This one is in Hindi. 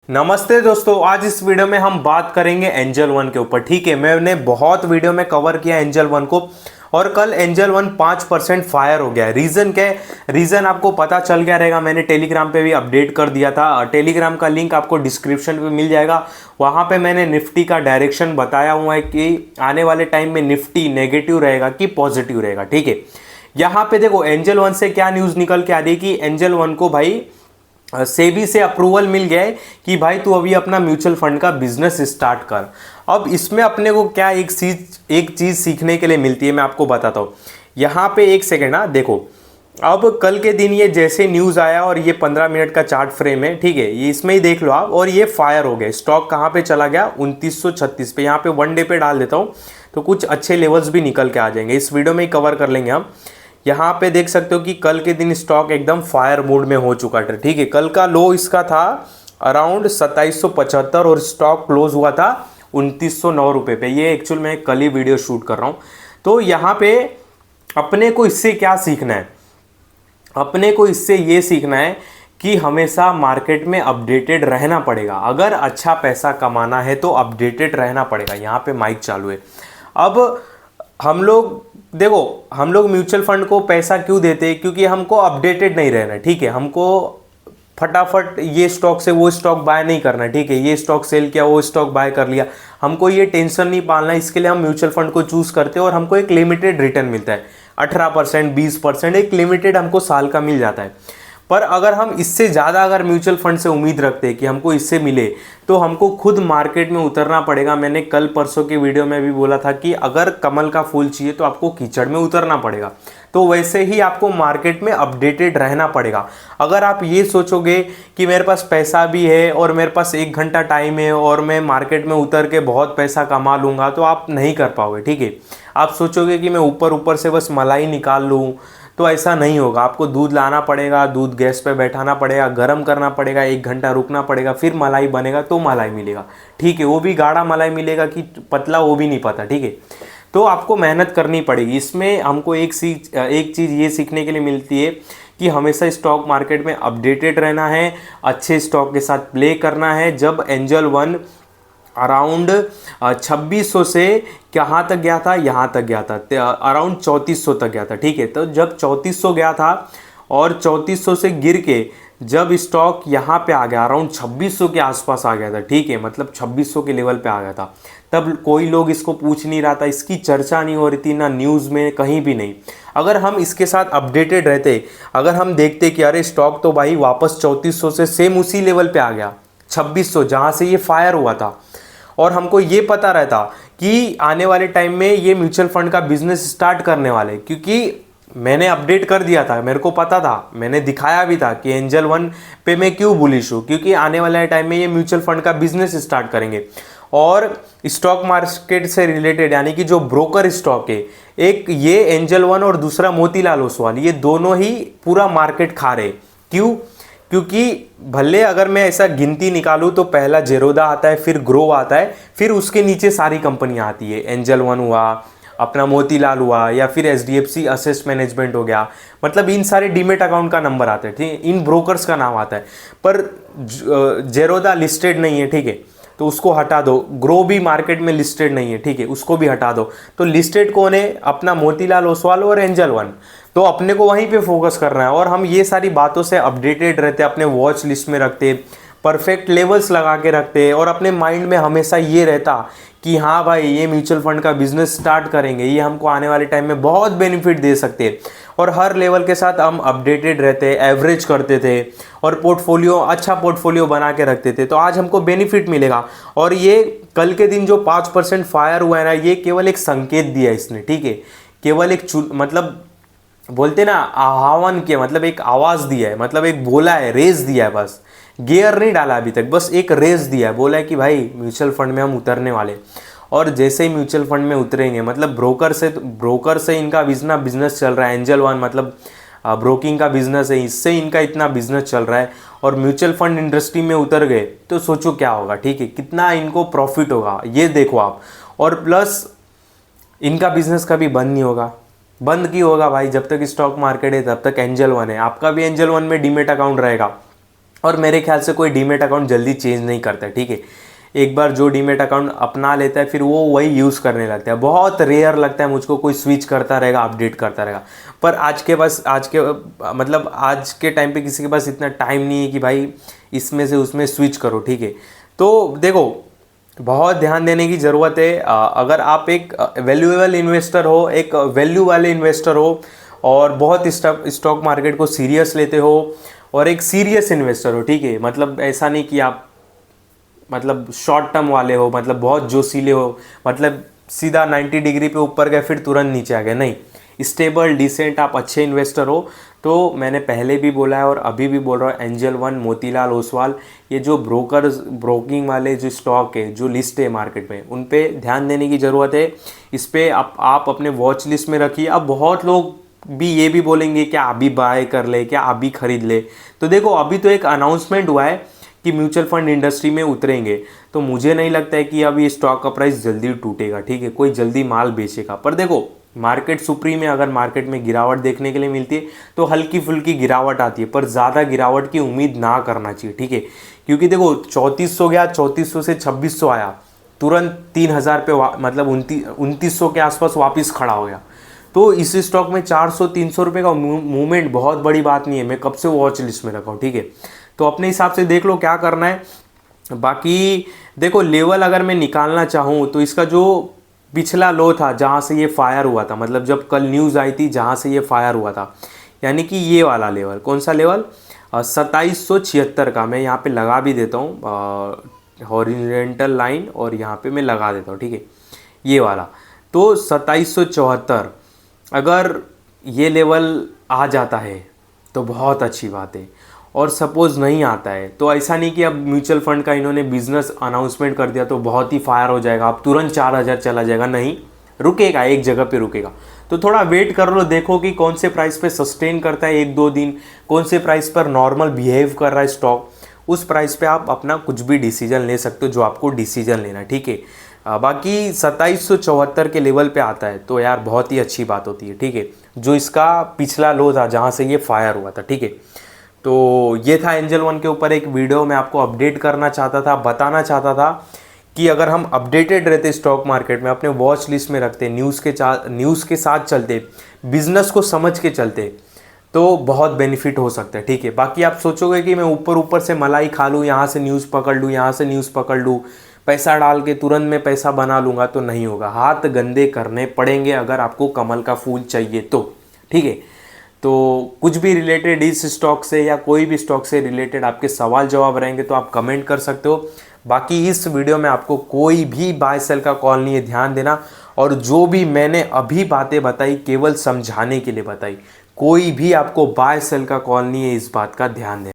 नमस्ते दोस्तों, आज इस वीडियो में हम बात करेंगे एंजल वन के ऊपर। ठीक है, मैंने बहुत वीडियो में कवर किया एंजल वन को और कल एंजल वन 5% फायर हो गया है। रीज़न क्या है? रीज़न आपको पता चल गया रहेगा। मैंने टेलीग्राम पे भी अपडेट कर दिया था। टेलीग्राम का लिंक आपको डिस्क्रिप्शन पे मिल जाएगा। वहाँ पे मैंने निफ्टी का डायरेक्शन बताया हुआ है कि आने वाले टाइम में निफ्टी नेगेटिव रहेगा कि पॉजिटिव रहेगा। ठीक है, यहाँ पे देखो एंजल वन से क्या न्यूज़ निकल के आ रही है कि एंजल वन को भाई सेबी से अप्रूवल मिल गया है कि भाई तू अभी अपना म्यूचुअल फंड का बिजनेस स्टार्ट कर। अब इसमें अपने को क्या एक चीज सीखने के लिए मिलती है, मैं आपको बताता हूँ। यहाँ पे एक सेकेंड ना देखो। अब कल के दिन ये जैसे न्यूज़ आया और ये 15 मिनट का चार्ट फ्रेम है, ठीक है, ये इसमें ही देख लो आप। और ये फायर हो गए, स्टॉक कहाँ पे चला गया 2936 पे। यहाँ पे वन डे पे डाल देता हूँ तो कुछ अच्छे लेवल्स भी निकल के आ जाएंगे। इस वीडियो में ही कवर कर लेंगे हम। यहाँ पे देख सकते हो कि कल के दिन स्टॉक एकदम फायर मोड में हो चुका था। ठीक है, कल का लो इसका था अराउंड 2775 और स्टॉक क्लोज हुआ था 2909 रुपये पे। ये एक्चुअल में कल ही वीडियो शूट कर रहा हूँ। तो यहाँ पे अपने को इससे क्या सीखना है? अपने को इससे ये सीखना है कि हमेशा मार्केट में अपडेटेड रहना पड़ेगा। अगर अच्छा पैसा कमाना है तो अपडेटेड रहना पड़ेगा। यहाँ पे माइक चालू है। अब हम लोग देखो, हम लोग म्यूचुअल फंड को पैसा क्यों देते हैं? क्योंकि हमको अपडेटेड नहीं रहना। ठीक है, हमको फटाफट ये स्टॉक से वो स्टॉक बाय नहीं करना। ठीक है, ये स्टॉक सेल किया, वो स्टॉक बाय कर लिया, हमको ये टेंशन नहीं पालना। इसके लिए हम म्यूचुअल फंड को चूज करते हैं और हमको एक लिमिटेड रिटर्न मिलता है 18%, 20%, एक लिमिटेड हमको साल का मिल जाता है। पर अगर हम इससे ज़्यादा अगर म्यूचुअल फंड से उम्मीद रखते हैं कि हमको इससे मिले तो हमको खुद मार्केट में उतरना पड़ेगा। मैंने कल परसों के वीडियो में भी बोला था कि अगर कमल का फूल चाहिए तो आपको कीचड़ में उतरना पड़ेगा। तो वैसे ही आपको मार्केट में अपडेटेड रहना पड़ेगा। अगर आप ये सोचोगे कि मेरे पास पैसा भी है और मेरे पास 1 घंटा टाइम है और मैं मार्केट में उतर के बहुत पैसा कमा लूँगा, तो आप नहीं कर पाओगे। ठीक है, आप सोचोगे कि मैं ऊपर ऊपर से बस मलाई निकाल लूँ, तो ऐसा नहीं होगा। आपको दूध लाना पड़ेगा, दूध गैस पे बैठाना पड़ेगा, गर्म करना पड़ेगा, 1 घंटा रुकना पड़ेगा, फिर मलाई बनेगा तो मलाई मिलेगा। ठीक है, वो भी गाढ़ा मलाई मिलेगा कि पतला वो भी नहीं पता। ठीक है, तो आपको मेहनत करनी पड़ेगी। इसमें हमको एक चीज़ ये सीखने के लिए मिलती है कि हमेशा स्टॉक मार्केट में अपडेटेड रहना है, अच्छे स्टॉक के साथ प्ले करना है। जब एंजल वन अराउंड 2600 से कहाँ तक गया था? यहाँ तक गया था, अराउंड 3400 तक गया था। ठीक है, तो जब 3400 गया था और 3400 से गिर के जब स्टॉक यहाँ पे आ गया अराउंड 2600 के आसपास आ गया था। ठीक है, मतलब 2600 के लेवल पे आ गया था। तब कोई लोग इसको पूछ नहीं रहा था, इसकी चर्चा नहीं हो रही थी, ना न्यूज़ में, कहीं भी नहीं। अगर हम इसके साथ अपडेटेड रहते, अगर हम देखते कि अरे स्टॉक तो भाई वापस 3400 से सेम उसी लेवल पे आ गया 2600 जहाँ से ये फायर हुआ था, और हमको ये पता रहता कि आने वाले टाइम में ये म्यूचुअल फंड का बिजनेस स्टार्ट करने वाले, क्योंकि मैंने अपडेट कर दिया था, मेरे को पता था, मैंने दिखाया भी था कि एंजल वन पे मैं क्यों बुलिश हूँ, क्योंकि आने वाले टाइम में ये म्यूचुअल फंड का बिजनेस स्टार्ट करेंगे। और स्टॉक मार्केट से रिलेटेड यानी कि जो ब्रोकर स्टॉक है, एक ये एंजल वन और दूसरा मोतीलाल ओसवाल, ये दोनों ही पूरा मार्केट खा रहे। क्यों? क्योंकि भले अगर मैं ऐसा गिनती निकालूं तो पहला जेरोदा आता है, फिर ग्रो आता है, फिर उसके नीचे सारी कंपनियां आती है। एंजल वन हुआ, अपना मोतीलाल हुआ, या फिर एचडीएफसी असेट मैनेजमेंट हो गया। मतलब इन सारे डीमेट अकाउंट का नंबर आता है, ठीक है, इन ब्रोकर्स का नाम आता है। पर जेरोदा लिस्टेड नहीं है, ठीक है, तो उसको हटा दो। ग्रो भी मार्केट में लिस्टेड नहीं है, ठीक है, उसको भी हटा दो। तो लिस्टेड कौन है? अपना मोतीलाल ओसवाल और एंजल वन। तो अपने को वहीं पे फोकस करना है और हम ये सारी बातों से अपडेटेड रहते, अपने वॉच लिस्ट में रखते, परफेक्ट लेवल्स लगा के रखते, और अपने माइंड में हमेशा ये रहता कि हाँ भाई ये म्यूचुअल फंड का बिजनेस स्टार्ट करेंगे, ये हमको आने वाले टाइम में बहुत बेनिफिट दे सकते हैं। और हर लेवल के साथ हम अपडेटेड रहते, एवरेज करते थे और पोर्टफोलियो, अच्छा पोर्टफोलियो बना के रखते थे, तो आज हमको बेनिफिट मिलेगा। और ये कल के दिन जो 5% फायर हुआ है ना, ये केवल एक संकेत दिया इसने। ठीक है, केवल एक मतलब बोलते ना आह्वान किया, मतलब एक आवाज़ दिया है, मतलब एक बोला है, रेस दिया है, बस गियर नहीं डाला अभी तक, बस एक रेस दिया है, बोला है कि भाई म्यूचुअल फंड में हम उतरने वाले। और जैसे ही म्यूचुअल फंड में उतरेंगे, मतलब ब्रोकर से इनका बिजनेस चल रहा है। एंजल वन मतलब ब्रोकिंग का बिजनेस है, इससे इनका इतना बिजनेस चल रहा है, और म्यूचुअल फंड इंडस्ट्री में उतर गए तो सोचो क्या होगा। ठीक है, कितना इनको प्रॉफिट होगा ये देखो आप। और प्लस इनका बिजनेस कभी बंद नहीं होगा। बंद क्यों होगा भाई? जब तक स्टॉक मार्केट है तब तक एंजल वन है। आपका भी एंजल वन में डीमेट अकाउंट रहेगा, और मेरे ख्याल से कोई डीमेट अकाउंट जल्दी चेंज नहीं करता है, ठीक है। एक बार जो डीमेट अकाउंट अपना लेता है फिर वो वही यूज़ करने लगता है। बहुत रेयर लगता है मुझको कोई स्विच करता रहेगा, अपडेट करता रहेगा। पर आज के टाइम पे किसी के पास इतना टाइम नहीं है कि भाई इसमें से उसमें स्विच करो, ठीक है। तो देखो, बहुत ध्यान देने की ज़रूरत है। अगर आप एक वैल्यूएबल इन्वेस्टर हो, एक वैल्यू वाले इन्वेस्टर हो और बहुत स्टॉक मार्केट को सीरियस लेते हो और एक सीरियस इन्वेस्टर हो, ठीक है। मतलब ऐसा नहीं कि आप शॉर्ट टर्म वाले हो, मतलब बहुत जोशीले हो, मतलब सीधा 90 डिग्री पे ऊपर गए फिर तुरंत नीचे आ गए, नहीं। स्टेबल डिसेंट आप अच्छे इन्वेस्टर हो तो मैंने पहले भी बोला है और अभी भी बोल रहा हूँ, एंजल वन, मोतीलाल ओसवाल, ये जो ब्रोकिंग वाले जो स्टॉक है, जो लिस्ट है मार्केट में, उन पे ध्यान देने की ज़रूरत है। इस पर आप अपने वॉच लिस्ट में रखिए। अब बहुत लोग भी ये भी बोलेंगे क्या अभी बाय कर ले, क्या अभी खरीद ले। तो देखो, अभी तो एक अनाउंसमेंट हुआ है कि म्यूचुअल फंड इंडस्ट्री में उतरेंगे, तो मुझे नहीं लगता है कि अब ये स्टॉक का प्राइस जल्दी टूटेगा, ठीक है। कोई जल्दी माल बेचेगा। पर देखो, मार्केट सुप्रीम में अगर मार्केट में गिरावट देखने के लिए मिलती है तो हल्की फुल्की गिरावट आती है, पर ज़्यादा गिरावट की उम्मीद ना करना चाहिए, ठीक है। क्योंकि देखो, 3400 गया, 3400 से 2600 आया, तुरंत 3000 पे मतलब 2900 के आसपास वापस खड़ा हो गया। तो इस स्टॉक में 400-300 रुपये का मूवमेंट बहुत बड़ी बात नहीं है। मैं कब से वॉच लिस्ट में रखा हूँ, ठीक है। तो अपने हिसाब से देख लो क्या करना है। बाकी देखो, लेवल अगर मैं निकालना चाहूँ तो इसका जो पिछला लो था जहाँ से ये फायर हुआ था, मतलब जब कल न्यूज़ आई थी जहाँ से ये फायर हुआ था, यानी कि ये वाला लेवल, कौन सा लेवल, 2776 का मैं यहाँ पे लगा भी देता हूँ हॉरिजॉन्टल लाइन, और यहाँ पे मैं लगा देता हूँ, ठीक है, ये वाला। तो 2774 अगर ये लेवल आ जाता है तो बहुत अच्छी बात है, और सपोज़ नहीं आता है तो ऐसा नहीं कि अब म्यूचुअल फंड का इन्होंने बिजनेस अनाउंसमेंट कर दिया तो बहुत ही फायर हो जाएगा, अब तुरंत 4000 चला जाएगा, नहीं, रुकेगा, एक जगह पे रुकेगा। तो थोड़ा वेट कर लो, देखो कि कौन से प्राइस पे सस्टेन करता है 1-2 दिन, कौन से प्राइस पर नॉर्मल बिहेव कर रहा है स्टॉक, उस प्राइस पे आप अपना कुछ भी डिसीजन ले सकते हो, जो आपको डिसीजन लेना है, ठीक है। बाकी 2774 के लेवल पे आता है तो यार बहुत ही अच्छी बात होती है, ठीक है, जो इसका पिछला लो था जहाँ से ये फायर हुआ था, ठीक है। तो ये था एंजल वन के ऊपर एक वीडियो, मैं आपको अपडेट करना चाहता था, बताना चाहता था कि अगर हम अपडेटेड रहते स्टॉक मार्केट में, अपने वॉच लिस्ट में रखते, न्यूज़ के साथ चलते, बिजनेस को समझ के चलते, तो बहुत बेनिफिट हो सकता है, ठीक है। बाकी आप सोचोगे कि मैं ऊपर ऊपर से मलाई खा लूँ, यहाँ से न्यूज़ पकड़ लूँ, यहाँ से न्यूज़ पकड़ लूँ, पैसा डाल के तुरंत में पैसा बना लूँगा, तो नहीं होगा। हाथ गंदे करने पड़ेंगे अगर आपको कमल का फूल चाहिए तो, ठीक है। तो कुछ भी रिलेटेड इस स्टॉक से या कोई भी स्टॉक से रिलेटेड आपके सवाल जवाब रहेंगे तो आप कमेंट कर सकते हो। बाकी इस वीडियो में आपको कोई भी बाय सेल का कॉल नहीं है, ध्यान देना। और जो भी मैंने अभी बातें बताई केवल समझाने के लिए बताई, कोई भी आपको बाय सेल का कॉल नहीं है, इस बात का ध्यान देना।